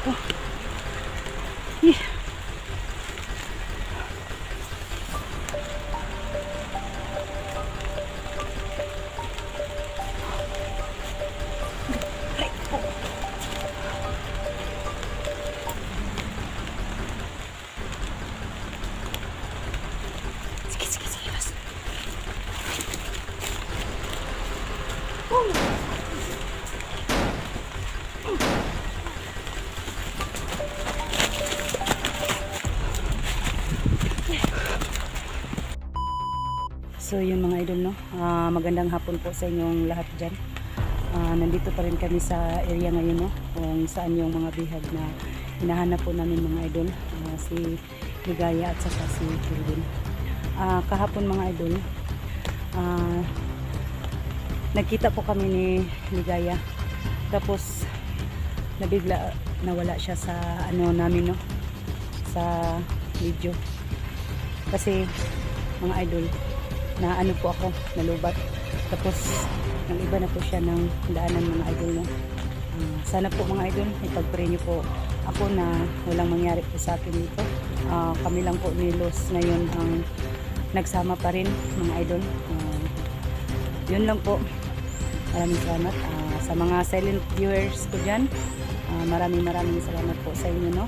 ko. Eh. So yun mga idol, no, magandang hapon po sa inyong lahat dyan. Nandito pa rin kami sa area ngayon, no, kung saan yung mga bihag na hinahanap po namin mga idol, si Ligaya at saka si Kelvin. Kahapon mga idol, nagkita po kami ni Ligaya, tapos nabigla nawala siya sa ano namin, no, sa video. Kasi mga idol, na ano po ako, nalubat. Tapos ang iba na po siya ng daanan mga idol, no. Sana po mga idol, ipag-pray niyo po ako na walang mangyari po sa akin dito. Kami lang po ni Los ngayon ang nagsama pa rin mga idol. Yun lang po. Maraming salamat sa mga silent viewers ko dyan. Maraming salamat po sa inyo, no.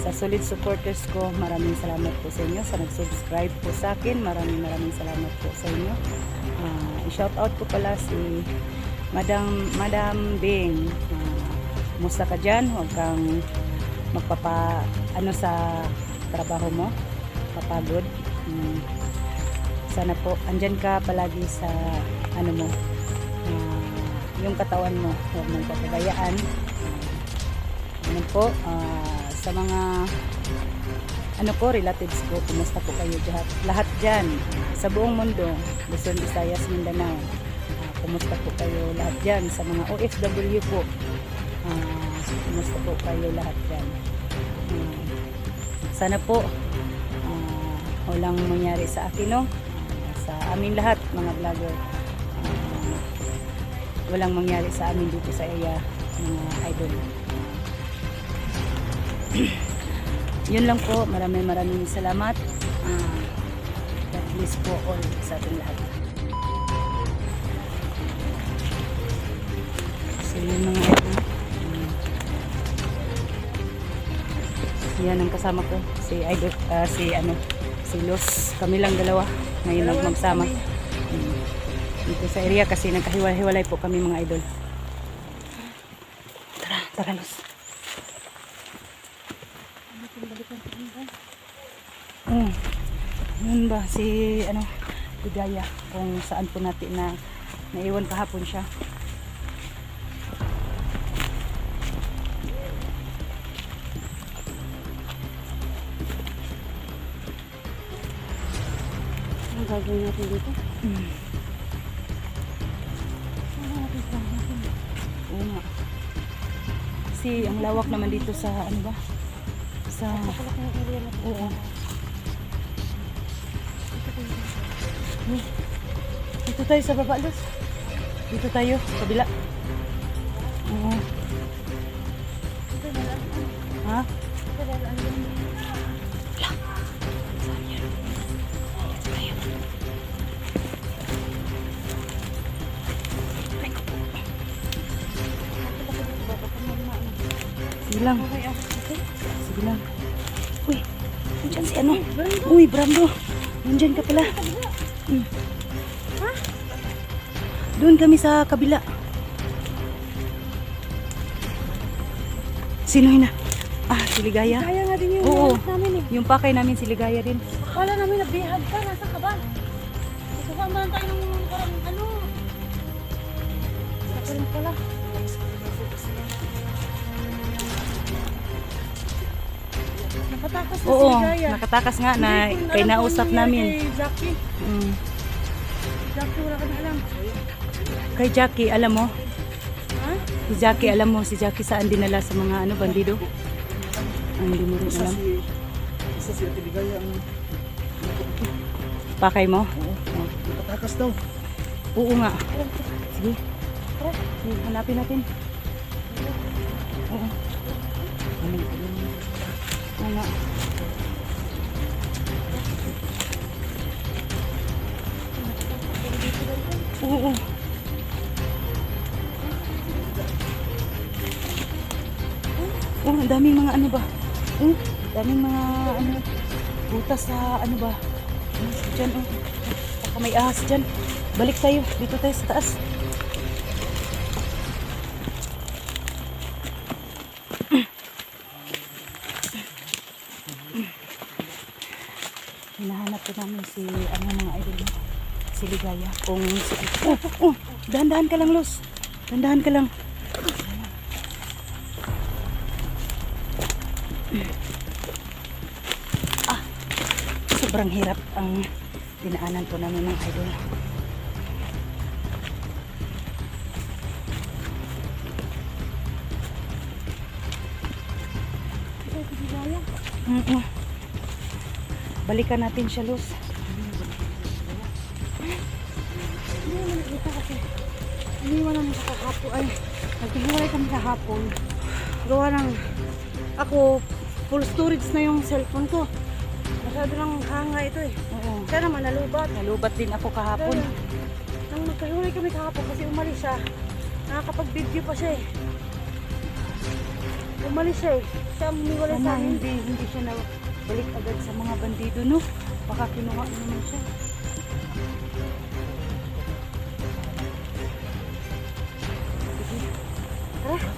Sa solid supporters ko, maraming salamat po sa inyo. Sa nag-subscribe po sa akin, maraming salamat po sa inyo. I-shout out po pala si Madam Bing. Kumusta ka dyan? Huwag kang ano sa trabaho mo, papagod. Sana po andyan ka palagi sa ano mo, yung katawan mo, huwag mong papabayaan. Ano po, sa mga ano po, relatives ko, kumusta po kayo lahat dyan sa buong mundo, Luzon, Visayas, Mindanao, kumusta po kayo lahat dyan, sa mga OFW po, kumusta po kayo lahat dyan. Sana po walang mangyari sa akin, no, sa amin lahat mga vlogger, walang mangyari sa amin dito sa area mga idol. Yun lang po, maraming salamat. God bless po all sa ating lahat. So yun mga idol, yan ang kasama ko, si idol, si Los. Kami lang dalawa ngayon magsama dito sa area kasi nagkahiwalay po kami mga idol. Tara Los. Yun ba si ano, Ligaya, kung saan po natin na naiwan kahapon siya. Ang gagawin natin dito? Oo nga. Kasi ang lawak naman dito sa ano ba? Sa oo. Dito tayo sa baba, Luz. Dito tayo, kabila. Oo. Ha? Sige lang. Sige lang. Uy, nandiyan si ano? Uy, Brando. Nandiyan ka pala. Ha? Doon kami sa kabila. Sino yun na? Si Ligaya. Ligaya nga din yung namin eh. Yung pakay namin si Ligaya din. Akala namin nabihag ka. Nasa ka ba? Kasama lang tayo ng parang ano. Saka rin pala. Nakatakas na si Ligaya. Nakatakas nga na kay nausap namin. Kay Jackie. Jackie, wala ka na alam. Kay Jackie, alam mo? Ha? Si Jackie, alam mo, si Jackie saan dinala sa mga ano, bandido? Hindi mo rin alam. Isa si Ate Ligaya ang Pakay mo? nakatakas daw. Oo nga. Sige. Sige, hanapin natin. Oo. Oo nga. Oo. Oh, ang daming mga ano ba? Daming mga ano, butas sa ano ba? Diyan, oh. Baka may ahas dyan. Balik tayo. Dito tayo sa taas. Hinahanap ko namin si ano mga idol mo. Si Ligaya. Kung si... dahan-dahan ka lang, Luz. Dahan-dahan ka lang. Sobrang hirap ang dinaanan po namin ng idol. Balikan natin siya, Luz. Iniwan namin sa kahapon. Ay, naghihiwalay kami kahapon. Gawa ng ako, full storage na yung cellphone ko. Masyado lang hanga ito eh. Oo. Kaya naman nalubat. Nalubat din ako kahapon. Kaya, nang magkahiwalay kami kahapon kasi umalis siya, nakakapag-video pa siya eh. Umalis siya eh. Siya umiwalay sa Sana amin. hindi siya na balik agad sa mga bandido, no? Baka kinuha naman siya. Sige. Tara.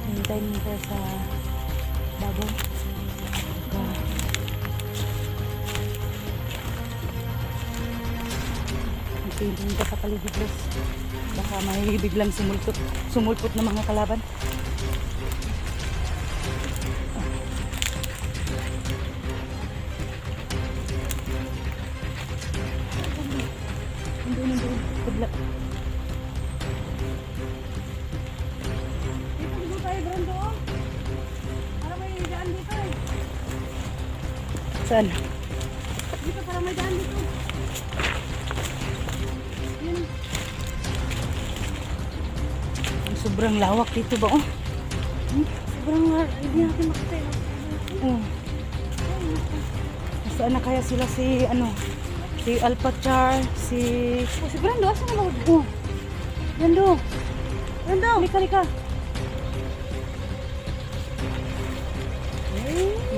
Hintayin mo tayo sa baboy. Tingin ka sa paligid, Luz. Baka may biglang sumulpot ng mga kalaban. Nandun. Kudla. Dito tayo, Brando. Para may daan dito eh. Saan? Dito para may daan dito. Sobrang lawak dito ba? Oh. Sobrang hindi natin makita eh. Oh. Saan na kaya sila si si Alpachar, si Oh, si Brando, asan na ba? oh. Brando. Brando! Lika.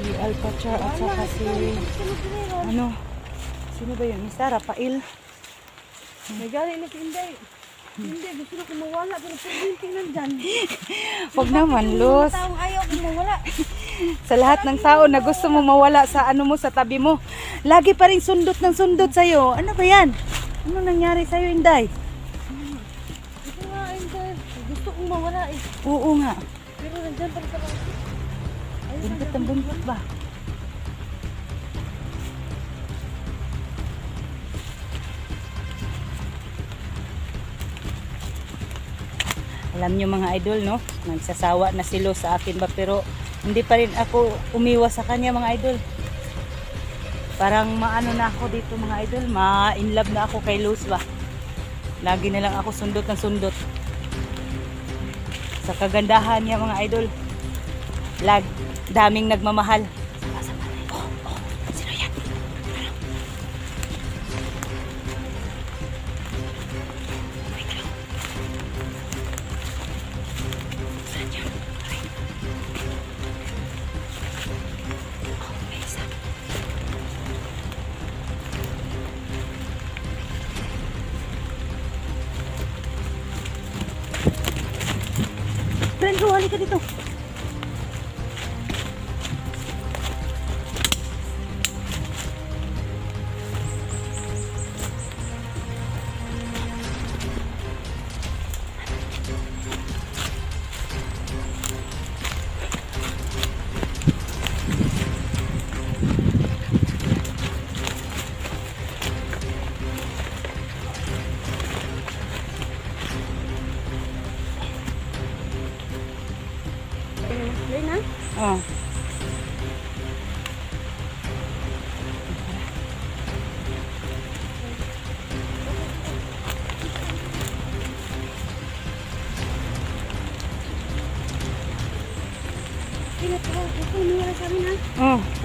Si Alpachar at saka si sino ba yun? Mr. Rafael. May galing na si Inday. Hindi, gusto na kumawala. Pero pag-hinting nandyan. Huwag naman, Luz. Taong ayaw kumawala. Sa lahat ng tao na gusto mo mawala sa ano mo, sa tabi mo, lagi pa rin sundot ng sundot sa'yo. Ano ba yan? Ano nangyari sa'yo, Inday? Ito nga, Inday. Gusto kong mawala eh. Oo nga. Pero nandyan pa rin sa langit. Buntot ang buntot ba? Alam nyo mga idol, no? Nagsasawa na si Luz sa akin ba, pero hindi pa rin ako umiwas sa kanya mga idol. Parang maano na ako dito mga idol, ma-in love na ako kay Luz ba. Lagi na lang ako sundot ng sundot. Sa kagandahan niya mga idol. Daming nagmamahal. Sino yan? Brando, halika dito.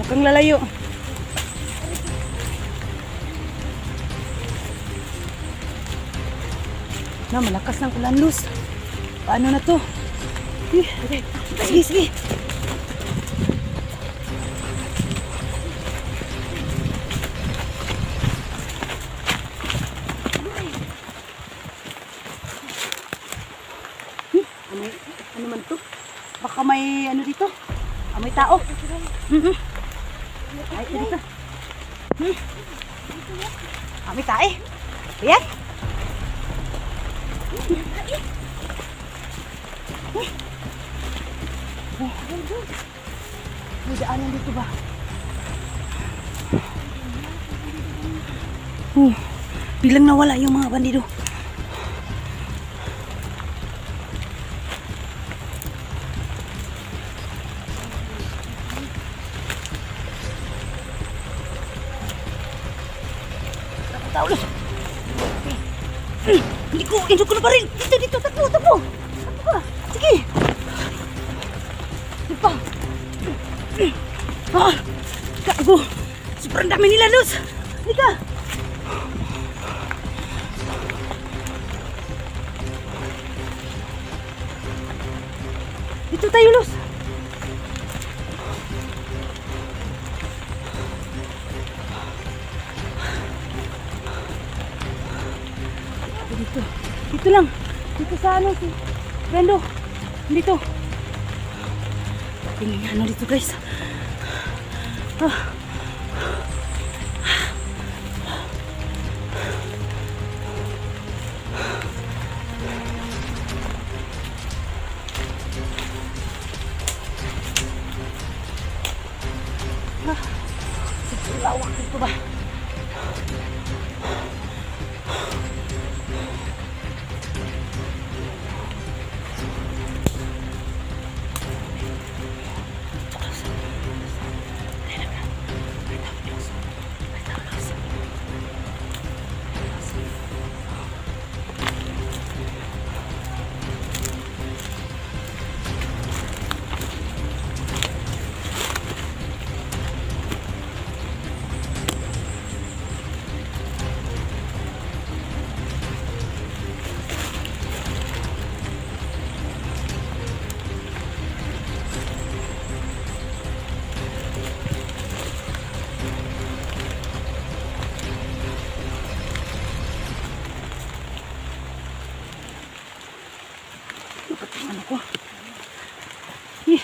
Huwag kang lalayo. Na, malakas ng ulan, Luz. Paano na to? Sige, sige. Ano man to? Baka may ano dito? May tao. Ay, dito. May tae. Ayan. May daanan dito ba? Bilang nawala yung mga bandido. Taulos. Hindi ko na pa rin. Dito, takbo. Takbo ka. Sige. Dito pa. Gago. Sobrang dami nila, Luz. Halika. Dito tayo, Luz. Dito lang. Dito sa ano si Brendo. Dito. Tingnan ano dito, guys. Lawak dito ba? Ano ko? Sige,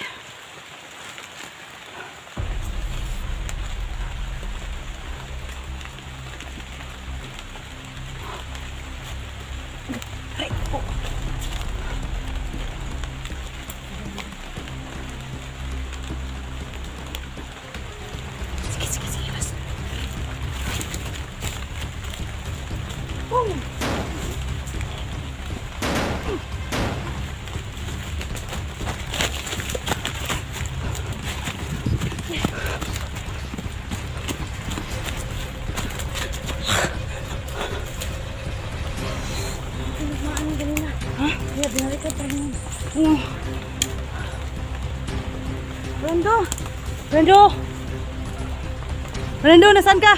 labas. Kaya binalik ka pa rin. Brendo, nasaan ka?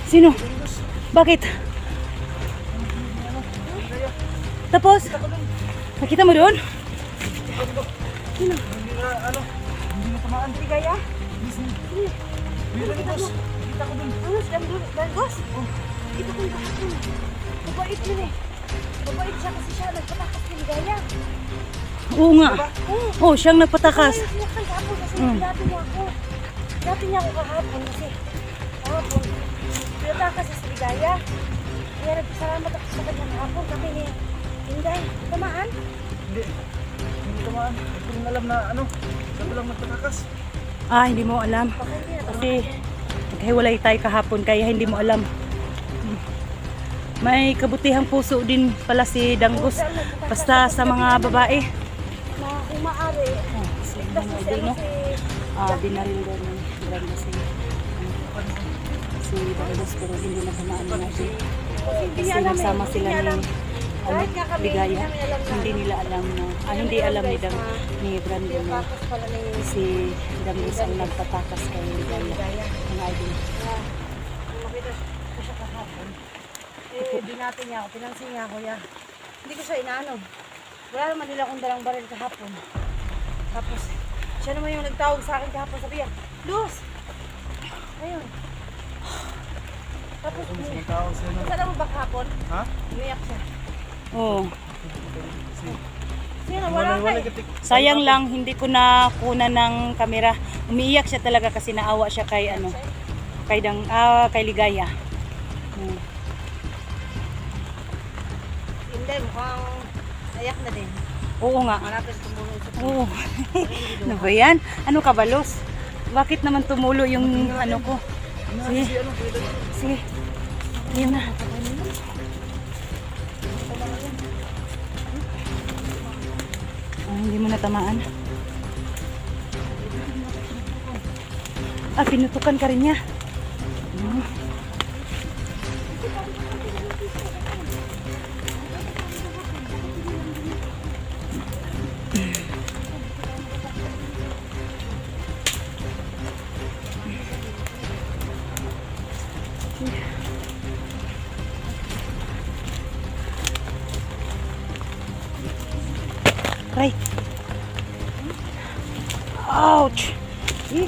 Sino? Bakit? Tapos? Nakita mo doon? Hindi na tamaan. Ligaya? Hindi, boss. Nakita ko dun. Ano? Dalgos? Ito kong kahapon. Mabait yun eh. Mabait siya kasi siya nagpatakas ni Ligaya. Oo nga. Oo, siyang nagpatakas. Ay, sinaktan kahapon kasi dati niya ako. Dati niya ako kahapon kasi kahapon. Pinatakas siya si Ligaya. Kaya nagpasalamat ako sa kanya kahapon. Sabi niya, Inday, tamaan? Hindi tamaan. Hindi ko rin alam na ano. Sabi lang magpatakas. Hindi mo alam. Kasi naghiwalay tayo kahapon kaya hindi mo alam. May kabutihang puso din pala si Danggos. Basta sa mga babae. kung maaari, Oh, si ligtas na si, Idol, no? si Binaril daw ng Brando si Brandos, pero hindi na tamaan ng Idol. hindi Kasi niya alam nagsama eh, sila hindi niya alam. ni Kahit nga kami, Ligaya. hindi namin alam na, Hindi nila alam na, hindi alam ni, ni Brando yung na tapos pala ni si Brandos ang nagpatakas kay Ligaya. Ligaya. Ang Idol. Kaya, nung makita ko siya kahapon, binati niya ako, pinansin niya ako, hindi ko siya inaano. Wala naman nila akong dalang baril kahapon. Tapos, siya naman yung nagtawag sa akin kahapon, sabi niya, Luz! Ayun. Tapos, Mga tao siya no. kasala mo ba kahapon? Ha? Umiyak siya. Oo. Siya na, wala ka eh. Sayang lang, hindi ko na kunan ng kamera. Umiiyak siya talaga kasi naawa siya kay kay Ligaya. Hindi, mukhang ayak na din. Oo nga. Malapit tumulong sa Oo. Ano ba yan? Ano ka, Balos? Bakit naman tumulo yung ano ko? Sige. Sige. Ayun na. Hindi mo natamaan. Pinutukan ka rin niya. Right. Ouch. Eh.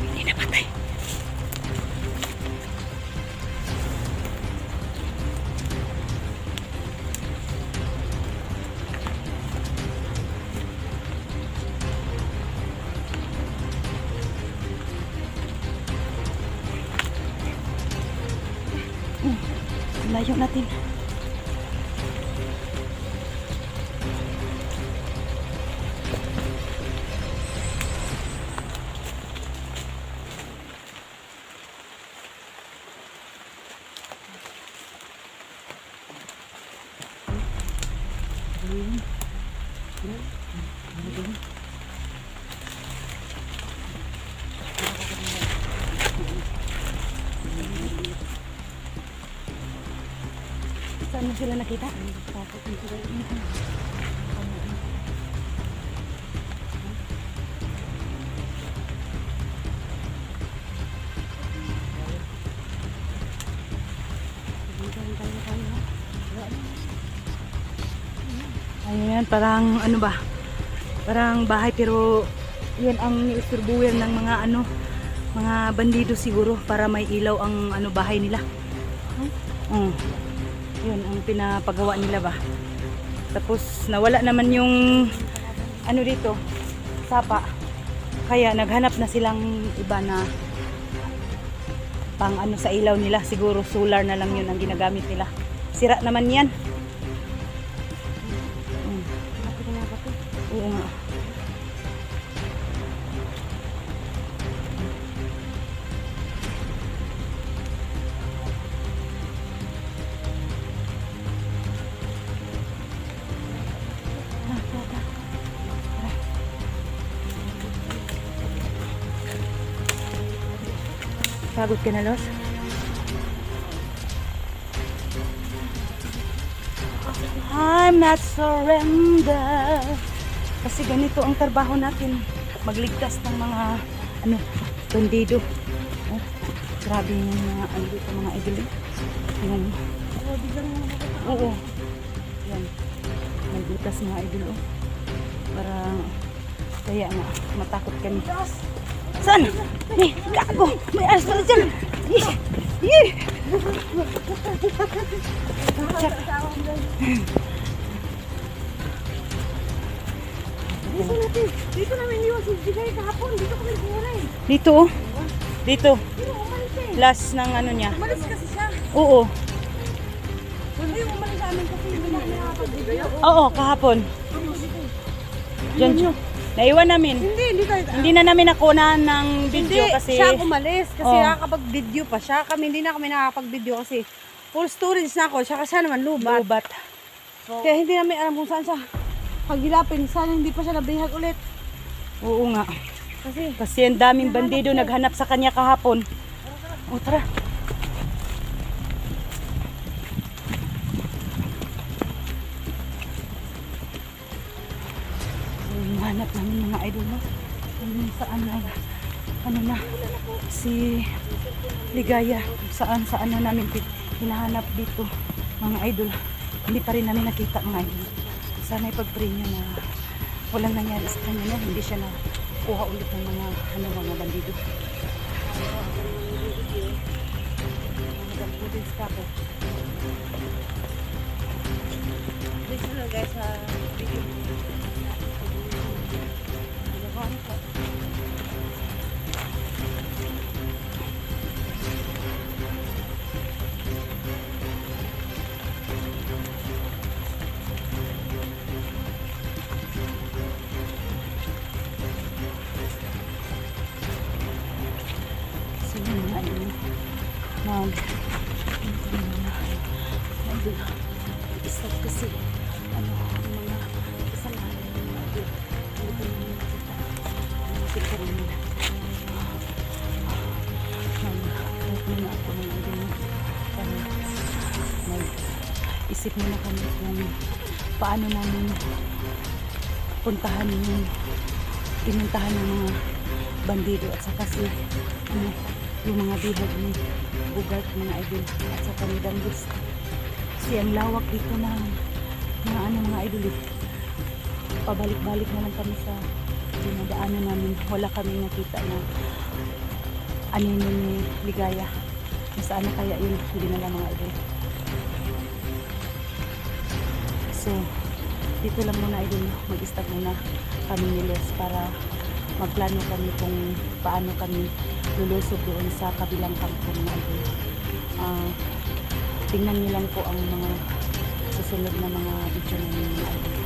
Hindi na patay. Layo natin. Saan mo sila nakita? Ayun yan, parang ano ba? Parang bahay pero yan ang iisturbuyan ng mga mga bandido siguro para may ilaw ang bahay nila. Yun ang pinapagawa nila ba. Tapos nawala naman yung dito, sapa. Kaya naghanap na silang iba na pang sa ilaw nila. Siguro solar na lang yun ang ginagamit nila. Sira naman yan. Oo nga. Pagod ka na, Los? I'm not surrender. Kasi ganito ang trabaho natin. Magligtas ng mga bandido. Oh, grabe yung mga dito, mga idol. Yung, oo. Yan. Magligtas mga idol. Para kaya nga matakot kami. Saan? Gago! May alas pala dyan! Yee! Dito natin. Dito namin iniwan si Bigay kahapon. Dito kami naghiwalay. Dito oh. Dito. Pero umalis eh. Last ng ano niya. Umalis kasi siya. Oo. Ay, umalis sa amin kasi hindi namin nakapag-video. Oo, kahapon. Diyan siya. Naiwan namin. Hindi tayo. Hindi na namin nakuha ng video Hindi, kasi siya umalis kasi Oh. nakakapag-video pa siya. Hindi na kami nakakapag-video kasi full storage na ako. Siya kasi naman lubat. lubat. Kaya hindi namin alam kung saan siya pagilapin. Sana hindi pa siya nabihag ulit. Oo nga. Kasi Kasi ang daming bandido naghanap sa kanya kahapon. O tara. So, hanap namin mga idol mo. Kung saan na, ano na, si Ligaya. Kung saan na namin hinahanap dito mga idol. Hindi pa rin namin nakita mga idol. Sana ipag-pray niyo na walang nangyari sa kanya, no? Hindi siya na kuha ulit ng mga bandido. dito na guys sa video. Sino mga idol? Idol. Isa kasi ano, ang mga kasalanan ng mga idol. Hindi ko naman nakita. Nakita rin nila. Kahit muna ako ng idol mo. Para mag-isip muna kami kung paano namin puntahan yung pinuntahan ng mga bandido at saka si ano, yung mga bihag ni Bugart, mga idol, at saka ni Dangus. Kasi ang lawak dito ng mga ano, mga idol eh. Pabalik-balik na lang kami sa dinadaanan namin. Wala kami nakita na anino ni Ligaya. Saan na kaya yun? Hindi na lang mga idol. So, dito lang muna idol, mag-stop muna kami ni Les para magplano kami kung paano kami lulusog doon sa kabilang kampo mga idol. Tingnan niyo lang po ang mga susunod na mga video namin mga idol.